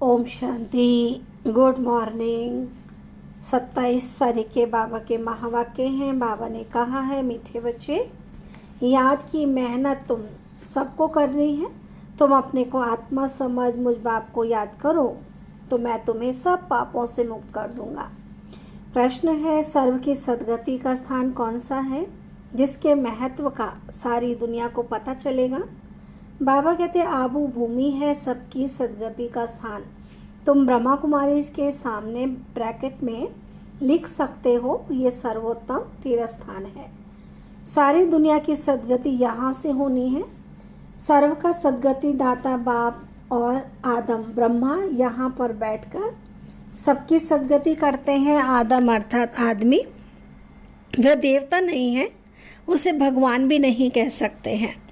Om Shanti. Good morning. 27 तारीख के बाबा के महावाक्य हैं। बाबा ने कहा है, मीठे बच्चे, याद की मेहनत तुम सबको करनी है। तुम अपने को आत्मा समझ मुझ बाप को याद करो तो मैं तुम्हें सब पापों से मुक्त कर दूंगा। प्रश्न है, सर्व की सद्गति का स्थान कौन सा है जिसके महत्व का सारी दुनिया को पता चलेगा? बाबा कहते, आबू भूमि है सबकी सद्गति का स्थान। तुम ब्रह्मा कुमारी के सामने ब्रैकेट में लिख सकते हो, ये सर्वोत्तम तीर्थ स्थान है। सारी दुनिया की सद्गति यहाँ से होनी है। सर्व का सद्गति दाता बाप और आदम ब्रह्मा यहाँ पर बैठकर सबकी सद्गति करते हैं। आदम अर्थात आदमी, वह देवता नहीं है, उसे भगवान भी नहीं कह सकते हैं।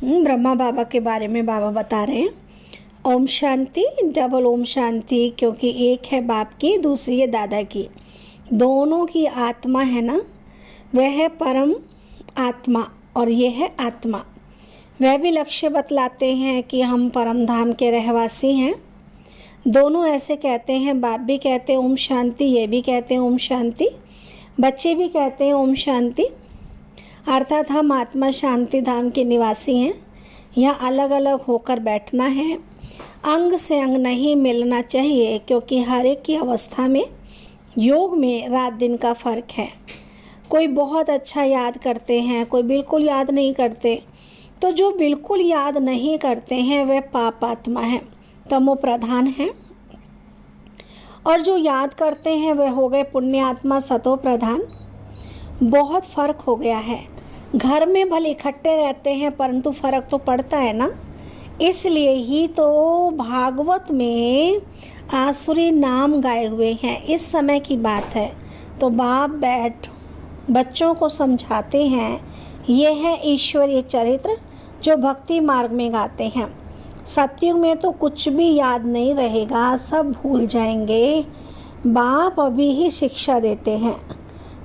ब्रह्मा बाबा के बारे में बाबा बता रहे हैं। ओम शांति, डबल ओम शांति, क्योंकि एक है बाप की, दूसरी है दादा की। दोनों की आत्मा है ना, वह है परम आत्मा और ये है आत्मा। वह भी लक्ष्य बतलाते हैं कि हम परम धाम के रहवासी हैं। दोनों ऐसे कहते हैं, बाप भी कहते हैं ओम शांति, ये भी कहते हैं ओम शांति, बच्चे भी कहते हैं ओम शांति। अर्थात हम आत्मा शांति धाम के निवासी हैं। यहाँ अलग अलग होकर बैठना है, अंग से अंग नहीं मिलना चाहिए, क्योंकि हर एक की अवस्था में योग में रात दिन का फ़र्क है। कोई बहुत अच्छा याद करते हैं, कोई बिल्कुल याद नहीं करते। तो जो बिल्कुल याद नहीं करते हैं वह पाप आत्मा है, तमो प्रधान है। और जो याद करते हैं वह हो गए पुण्य आत्मा, सतो प्रधान। बहुत फ़र्क हो गया है। घर में भले इकट्ठे रहते हैं परंतु फ़र्क तो पड़ता है ना। इसलिए ही तो भागवत में आसुरी नाम गाए हुए हैं। इस समय की बात है तो बाप बैठ बच्चों को समझाते हैं। ये है ईश्वरीय चरित्र जो भक्ति मार्ग में गाते हैं। सतयुग में तो कुछ भी याद नहीं रहेगा, सब भूल जाएंगे। बाप अभी ही शिक्षा देते हैं।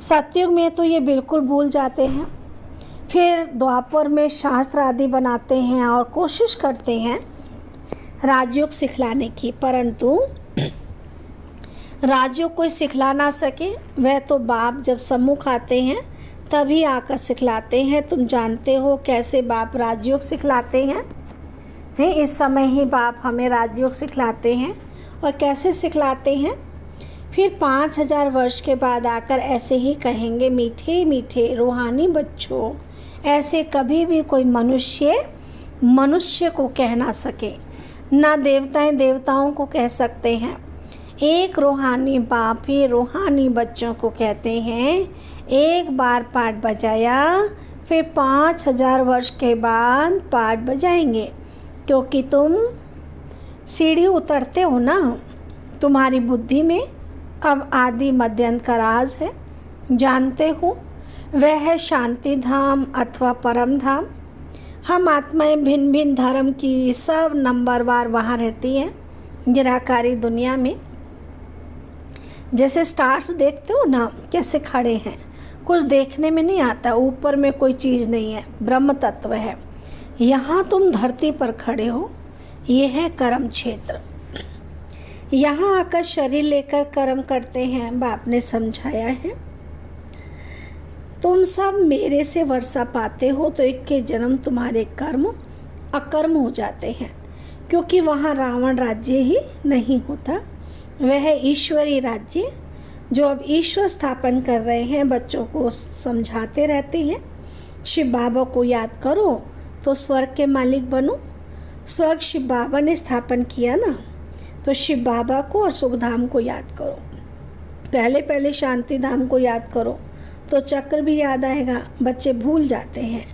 सतयुग में तो ये बिल्कुल भूल जाते हैं। फिर द्वापर में शास्त्र आदि बनाते हैं और कोशिश करते हैं राजयोग सिखलाने की, परंतु राजयोग कोई सिखला ना सके। वह तो बाप जब सम्मुख आते हैं तभी आकर सिखलाते हैं। तुम जानते हो कैसे बाप राजयोग सिखलाते हैं। इस समय ही बाप हमें राजयोग सिखलाते हैं। और कैसे सिखलाते हैं? फिर 5000 वर्ष के बाद आकर ऐसे ही कहेंगे, मीठे मीठे रूहानी बच्चों, ऐसे कभी भी कोई मनुष्य को कह ना सके, ना देवताएं देवताओं को कह सकते हैं। एक रूहानी बाप ही रूहानी बच्चों को कहते हैं। एक बार पाठ बजाया फिर 5000 वर्ष के बाद पाठ बजाएंगे, क्योंकि तुम सीढ़ी उतरते हो ना। तुम्हारी बुद्धि में अब आदि मध्य अंत का राज है, जानते हो, वह है शांति धाम अथवा परम धाम। हम आत्माएं भिन्न भिन्न धर्म की सब नंबरवार वहाँ रहती हैं निराकारी दुनिया में। जैसे स्टार्स देखते हो ना, कैसे खड़े हैं, कुछ देखने में नहीं आता, ऊपर में कोई चीज़ नहीं है, ब्रह्म तत्व है। यहाँ तुम धरती पर खड़े हो, ये है कर्म क्षेत्र। यहाँ आकर शरीर लेकर कर्म करते हैं। बाप ने समझाया है, तुम सब मेरे से वर्षा पाते हो तो एक के जन्म तुम्हारे कर्म अकर्म हो जाते हैं, क्योंकि वहाँ रावण राज्य ही नहीं होता। वह है ईश्वरी राज्य जो अब ईश्वर स्थापन कर रहे हैं। बच्चों को समझाते रहते हैं, शिव बाबा को याद करो तो स्वर्ग के मालिक बनो। स्वर्ग शिव बाबा ने स्थापन किया ना, तो शिव बाबा को और सुखधाम को याद करो। पहले शांति धाम को याद करो तो चक्र भी याद आएगा। बच्चे भूल जाते हैं,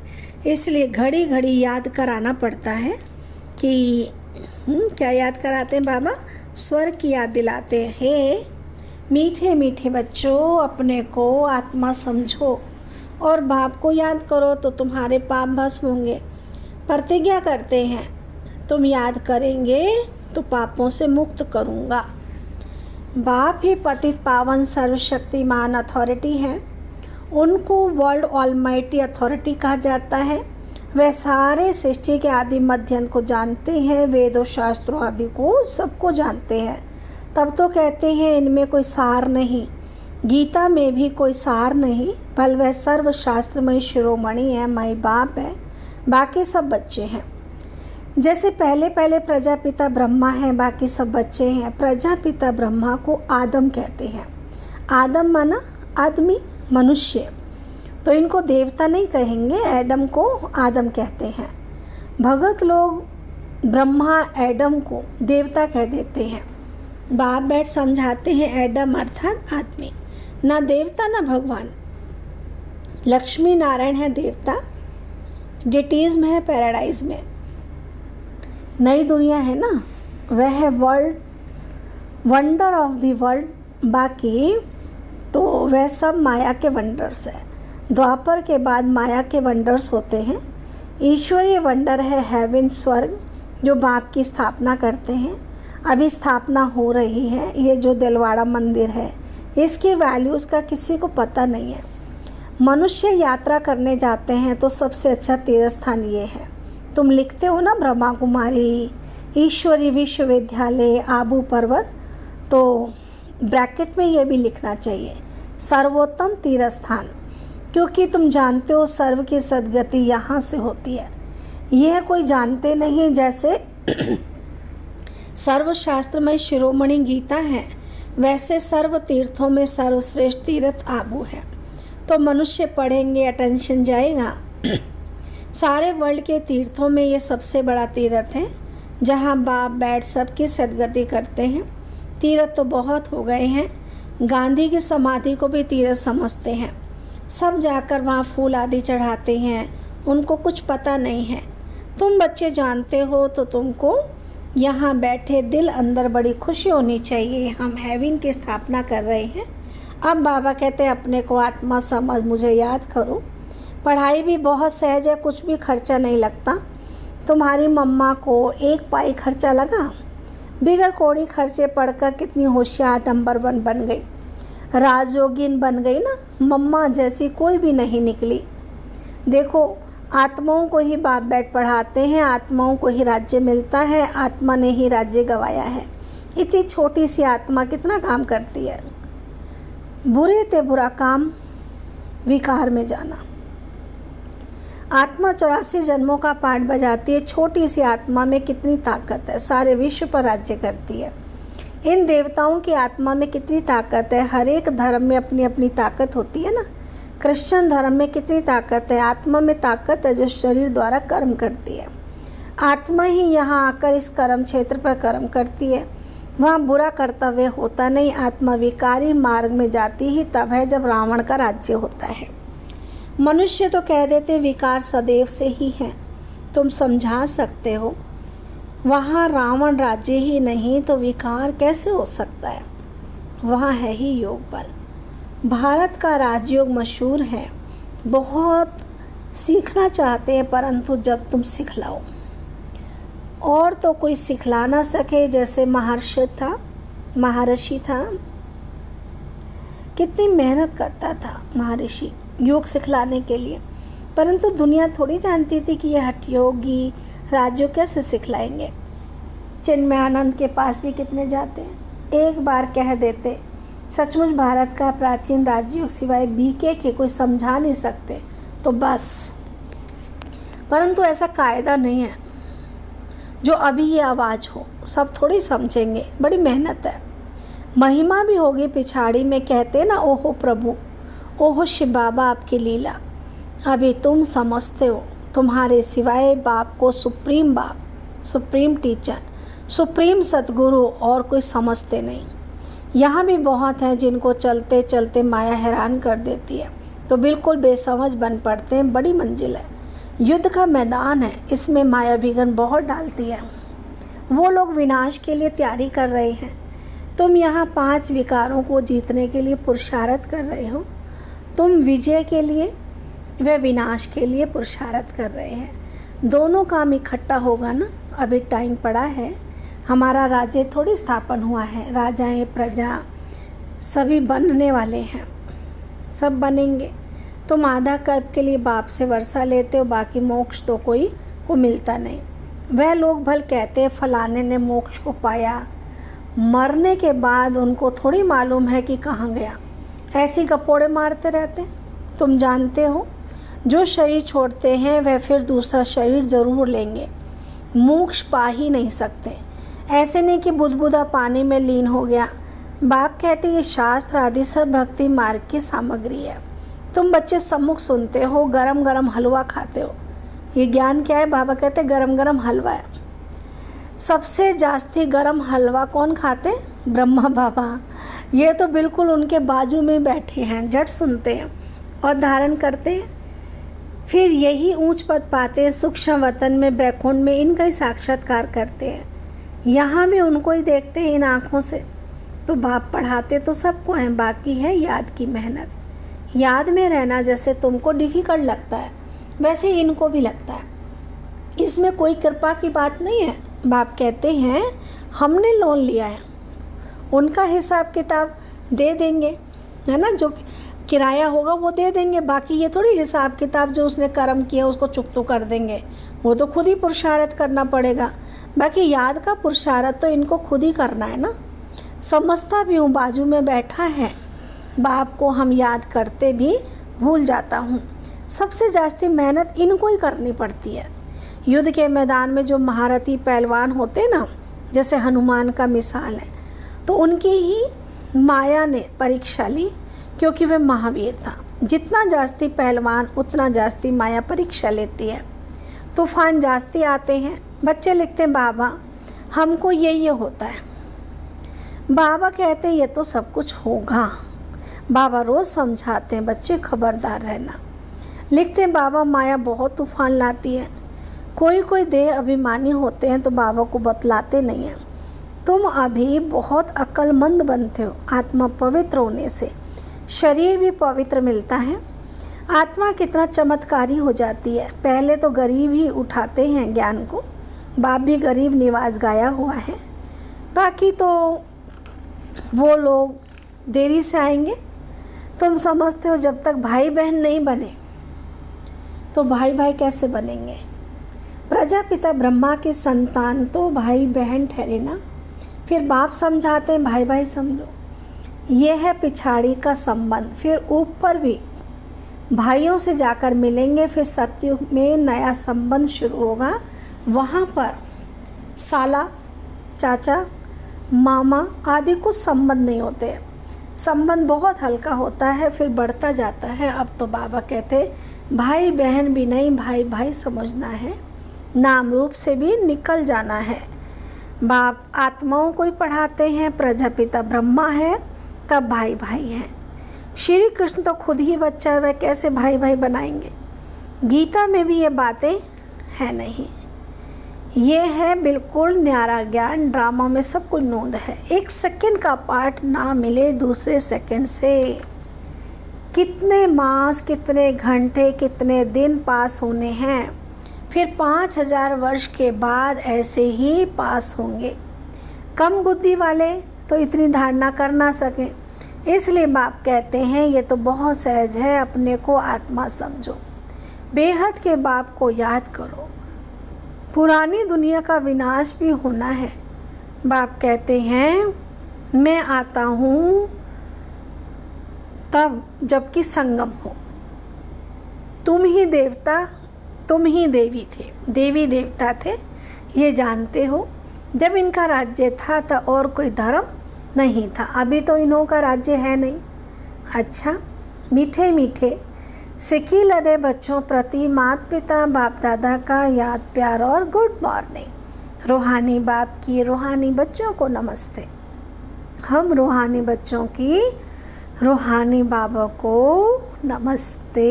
इसलिए घड़ी घड़ी याद कराना पड़ता है कि क्या याद कराते हैं बाबा? स्वर्ग की याद दिलाते हैं। हे मीठे मीठे बच्चों, अपने को आत्मा समझो और बाप को याद करो तो तुम्हारे पाप भस्म होंगे। प्रतिज्ञा करते हैं, तुम याद करेंगे तो पापों से मुक्त करूँगा। बाप ही पतित पावन सर्वशक्तिमान अथॉरिटी है। उनको वर्ल्ड ऑलमाइटी अथॉरिटी कहा जाता है। वह सारे सृष्टि के आदि मध्य अंत को जानते हैं, वेदों शास्त्रों आदि को सबको जानते हैं। तब तो कहते हैं इनमें कोई सार नहीं, गीता में भी कोई सार नहीं, बल वह सर्वशास्त्रमय शिरोमणि है, माई बाप है, बाकी सब बच्चे हैं। जैसे पहले पहले प्रजापिता ब्रह्मा है, बाकी सब बच्चे हैं। प्रजापिता ब्रह्मा को आदम कहते हैं। आदम माना आदमी, मनुष्य, तो इनको देवता नहीं कहेंगे, एडम को आदम कहते हैं। भगत लोग ब्रह्मा एडम को देवता कह देते हैं। बाप बैठ समझाते हैं एडम अर्थात आदमी, ना देवता ना भगवान। लक्ष्मी नारायण है देवता, डिटीज़ में है पैराडाइज में। नई दुनिया है ना, वह है world, wonder of the world, बाकी तो वह सब माया के वंडर्स है। द्वापर के बाद माया के वंडर्स होते हैं। ईश्वरीय वंडर है हेवन, स्वर्ग, जो बाप की स्थापना करते हैं। अभी स्थापना हो रही है। ये जो दिलवाड़ा मंदिर है, इसकी वैल्यूज़ का किसी को पता नहीं है। मनुष्य यात्रा करने जाते हैं तो सबसे अच्छा तीर्थ स्थान ये है। तुम लिखते हो ना ब्रह्मा कुमारी, ईश्वरी विश्वविद्यालय, आबू पर्वत, तो ब्रैकेट में ये भी लिखना चाहिए सर्वोत्तम तीर्थ स्थान, क्योंकि तुम जानते हो सर्व की सद्गति यहाँ से होती है। यह कोई जानते नहीं। जैसे सर्वशास्त्रमय शिरोमणि गीता है, वैसे सर्व तीर्थों में सर्वश्रेष्ठ तीर्थ आबू है। तो मनुष्य पढ़ेंगे, अटेंशन जाएगा। सारे वर्ल्ड के तीर्थों में ये सबसे बड़ा तीर्थ है, जहाँ बाप बैठ सबकी सद्गति करते हैं। तीर्थ तो बहुत हो गए हैं, गांधी की समाधि को भी तीर्थ समझते हैं। सब जाकर वहाँ फूल आदि चढ़ाते हैं, उनको कुछ पता नहीं है। तुम बच्चे जानते हो तो तुमको यहाँ बैठे दिल अंदर बड़ी खुशी होनी चाहिए। हम हेवन की स्थापना कर रहे हैं। अब बाबा कहते हैं अपने को आत्मा समझ, मुझे याद करो। पढ़ाई भी बहुत सहज है, कुछ भी खर्चा नहीं लगता। तुम्हारी मम्मा को 1 पाई खर्चा लगा, बिगर कोड़ी खर्चे पढ़कर कितनी होशियार नंबर 1 बन गई, राजयोगिन बन गई ना। मम्मा जैसी कोई भी नहीं निकली। देखो, आत्माओं को ही बाप बैठ पढ़ाते हैं, आत्माओं को ही राज्य मिलता है, आत्मा ने ही राज्य गंवाया है। इतनी छोटी सी आत्मा कितना काम करती है। बुरे ते बुरा काम, विकार में जाना। आत्मा 84 जन्मों का पाठ बजाती है। छोटी सी आत्मा में कितनी ताकत है, सारे विश्व पर राज्य करती है। इन देवताओं की आत्मा में कितनी ताकत है। हर एक धर्म में अपनी अपनी ताकत होती है ना। क्रिश्चियन धर्म में कितनी ताकत है, आत्मा में ताकत है जो शरीर द्वारा कर्म करती है। आत्मा ही यहाँ आकर इस कर्म क्षेत्र पर कर्म करती है। वहाँ बुरा कर्तव्य होता नहीं। आत्मा विकारी मार्ग में जाती ही तब है जब रावण का राज्य होता है। मनुष्य तो कह देते विकार सदैव से ही है। तुम समझा सकते हो, वहाँ रावण राज्य ही नहीं तो विकार कैसे हो सकता है। वहाँ है ही योग बल। भारत का राजयोग मशहूर है, बहुत सीखना चाहते हैं, परंतु जब तुम सिखलाओ, और तो कोई सिखला ना सके। जैसे महर्षि था, कितनी मेहनत करता था महर्षि योग सिखलाने के लिए, परंतु दुनिया थोड़ी जानती थी कि यह हठयोगी राजयोग कैसे सिखलाएंगे। चिन्मयानंद के पास भी कितने जाते हैं, एक बार कह देते सचमुच भारत का प्राचीन राजयोग सिवाय बीके के कोई समझा नहीं सकते, तो बस। परंतु ऐसा कायदा नहीं है जो अभी ये आवाज़ हो, सब थोड़ी समझेंगे, बड़ी मेहनत है। महिमा भी होगी पिछाड़ी में। कहते ना, ओहो प्रभु, ओहो शिव बाबा आपकी लीला, अभी तुम समझते हो। तुम्हारे सिवाय बाप को सुप्रीम बाप, सुप्रीम टीचर, सुप्रीम सतगुरु और कोई समझते नहीं। यहाँ भी बहुत हैं जिनको चलते चलते माया हैरान कर देती है, तो बिल्कुल बेसमझ बन पड़ते हैं। बड़ी मंजिल है, युद्ध का मैदान है, इसमें माया विघ्न बहुत डालती है। वो लोग विनाश के लिए तैयारी कर रहे हैं। तुम यहाँ 5 विकारों को जीतने के लिए पुरुषार्थ कर रहे हो। तुम विजय के लिए, वे विनाश के लिए पुरुषार्थ कर रहे हैं। दोनों काम इकट्ठा होगा ना। अभी टाइम पड़ा है। हमारा राज्य थोड़ी स्थापन हुआ है। राजाएं, प्रजा सभी बनने वाले हैं, सब बनेंगे, तुम आधा कल्प के लिए बाप से वर्षा लेते हो, बाकी मोक्ष तो कोई को मिलता नहीं। वह लोग भल कहते हैं फलाने ने मोक्ष को पाया, मरने के बाद उनको थोड़ी मालूम है कि कहाँ गया। ऐसी गपोड़े मारते रहते। तुम जानते हो जो शरीर छोड़ते हैं वह फिर दूसरा शरीर ज़रूर लेंगे, मोक्ष पा ही नहीं सकते। ऐसे नहीं कि बुदबुदा पानी में लीन हो गया। बाप कहते ये शास्त्र आदि सब भक्ति मार्ग की सामग्री है। तुम बच्चे सम्मुख सुनते हो, गरम गरम हलवा खाते हो। ये ज्ञान क्या है? बाबा कहते गरम गरम हलवा है। सबसे जास्ती गरम हलवा कौन खाते? ब्रह्मा बाबा। ये तो बिल्कुल उनके बाजू में बैठे हैं, झट सुनते हैं और धारण करते हैं। फिर यही ऊंच पद पाते हैं, सूक्ष्म वतन में बैकुंठ में इनका ही साक्षात्कार करते हैं। यहाँ भी उनको ही देखते हैं इन आँखों से। तो बाप पढ़ाते तो सबको हैं, बाकी है याद की मेहनत। याद में रहना जैसे तुमको डिफ़िकल्ट लगता है वैसे इनको भी लगता है। इसमें कोई कृपा की बात नहीं है। बाप कहते हैं हमने लोन लिया है, उनका हिसाब किताब दे देंगे, है ना, जो किराया होगा वो दे देंगे। बाकी ये थोड़ी हिसाब किताब जो उसने कर्म किया उसको चुकतो कर देंगे, वो तो खुद ही पुरुषार्थ करना पड़ेगा। बाकी याद का पुरुषार्थ तो इनको खुद ही करना है ना। समझता भी हूँ, बाजू में बैठा है, बाप को हम याद करते भी भूल जाता हूँ। सबसे जास्ती मेहनत इनको ही करनी पड़ती है। युद्ध के मैदान में जो महारथी पहलवान होते ना, जैसे हनुमान का मिसाल है, तो उनकी ही माया ने परीक्षा ली, क्योंकि वह महावीर था। जितना जास्ती पहलवान उतना जास्ती माया परीक्षा लेती है। तूफान जास्ती आते हैं। बच्चे लिखते हैं बाबा हमको ये होता है। बाबा कहते हैं ये तो सब कुछ होगा। बाबा रोज़ समझाते हैं बच्चे खबरदार रहना। लिखते हैं बाबा माया बहुत तूफान लाती है। कोई देह अभिमानी होते हैं तो बाबा को बतलाते नहीं हैं। तुम अभी बहुत अक्लमंद बनते हो। आत्मा पवित्र होने से शरीर भी पवित्र मिलता है। आत्मा कितना चमत्कारी हो जाती है। पहले तो गरीब ही उठाते हैं ज्ञान को। बाप भी गरीब निवास गाया हुआ है। बाकी तो वो लोग देरी से आएंगे। तुम समझते हो जब तक भाई बहन नहीं बने तो भाई भाई कैसे बनेंगे? प्रजापिता ब्रह्मा के संतान तो भाई बहन ठहरे ना। फिर बाप समझाते हैं भाई भाई समझो, ये है पिछाड़ी का संबंध। फिर ऊपर भी भाइयों से जाकर मिलेंगे। फिर सतयुग में नया संबंध शुरू होगा। वहाँ पर साला, चाचा, मामा आदि कुछ संबंध नहीं होते। संबंध बहुत हल्का होता है, फिर बढ़ता जाता है। अब तो बाबा कहते भाई बहन भी नहीं, भाई भाई समझना है, नाम रूप से भी निकल जाना है। बाप आत्माओं को ही पढ़ाते हैं। प्रजापिता ब्रह्मा है तब भाई भाई हैं। श्री कृष्ण तो खुद ही बच्चा है, वह कैसे भाई भाई बनाएंगे? गीता में भी ये बातें हैं नहीं। ये है बिल्कुल न्यारा ज्ञान। ड्रामा में सब कुछ नोंद है। 1 सेकंड का पाठ ना मिले दूसरे सेकंड से कितने मास, कितने घंटे, कितने दिन पास होने हैं। फिर 5000 वर्ष के बाद ऐसे ही पास होंगे। कम बुद्धि वाले तो इतनी धारणा कर ना सकें। इसलिए बाप कहते हैं ये तो बहुत सहज है, अपने को आत्मा समझो, बेहद के बाप को याद करो। पुरानी दुनिया का विनाश भी होना है। बाप कहते हैं मैं आता हूँ तब जबकि संगम हो। तुम ही देवता, तुम ही देवी थे, देवी देवता थे, ये जानते हो। जब इनका राज्य था तो और कोई धर्म नहीं था। अभी तो इन्हों का राज्य है नहीं। अच्छा, मीठे मीठे सिक्की लदे बच्चों प्रति माता पिता बाप दादा का याद प्यार और गुड मॉर्निंग। रूहानी बाप की रूहानी बच्चों को नमस्ते। हम रूहानी बच्चों की रूहानी बाबा को नमस्ते।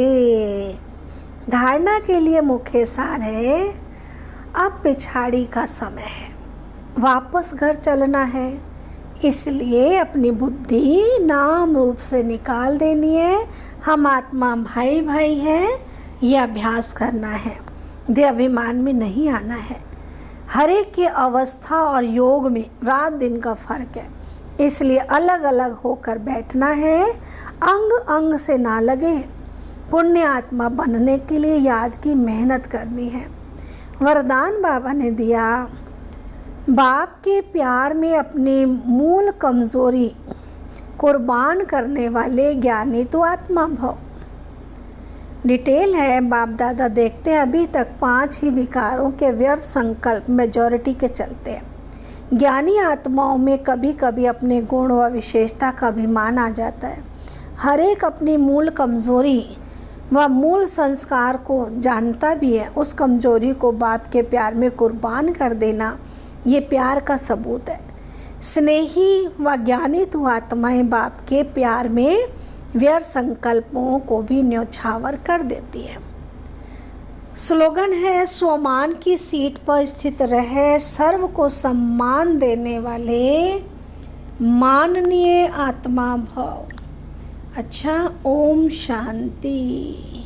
धारणा के लिए मुख्य सार है अब पिछाड़ी का समय है, वापस घर चलना है। इसलिए अपनी बुद्धि नाम रूप से निकाल देनी है। हम आत्मा भाई भाई हैं, ये अभ्यास करना है। देह अभिमान में नहीं आना है। हर एक की अवस्था और योग में रात दिन का फर्क है, इसलिए अलग अलग होकर बैठना है। अंग अंग से ना लगे। पुण्य आत्मा बनने के लिए याद की मेहनत करनी है। वरदान बाबा ने दिया, बाप के प्यार में अपनी मूल कमज़ोरी कुर्बान करने वाले ज्ञानी तो आत्मा भव। डिटेल है, बाप दादा देखते हैं अभी तक 5 ही विकारों के व्यर्थ संकल्प मेजॉरिटी के चलते हैं। ज्ञानी आत्माओं में कभी कभी अपने गुण व विशेषता का अभिमान आ जाता है। हर एक अपनी मूल कमज़ोरी व मूल संस्कार को जानता भी है। उस कमज़ोरी को बाप के प्यार में कुर्बान कर देना ये प्यार का सबूत है। स्नेही व ज्ञानी तो आत्माएं बाप के प्यार में व्यर्थ संकल्पों को भी न्यौछावर कर देती है। स्लोगन है, स्वमान की सीट पर स्थित रहे सर्व को सम्मान देने वाले माननीय आत्मा भव। अच्छा, ओम शांति।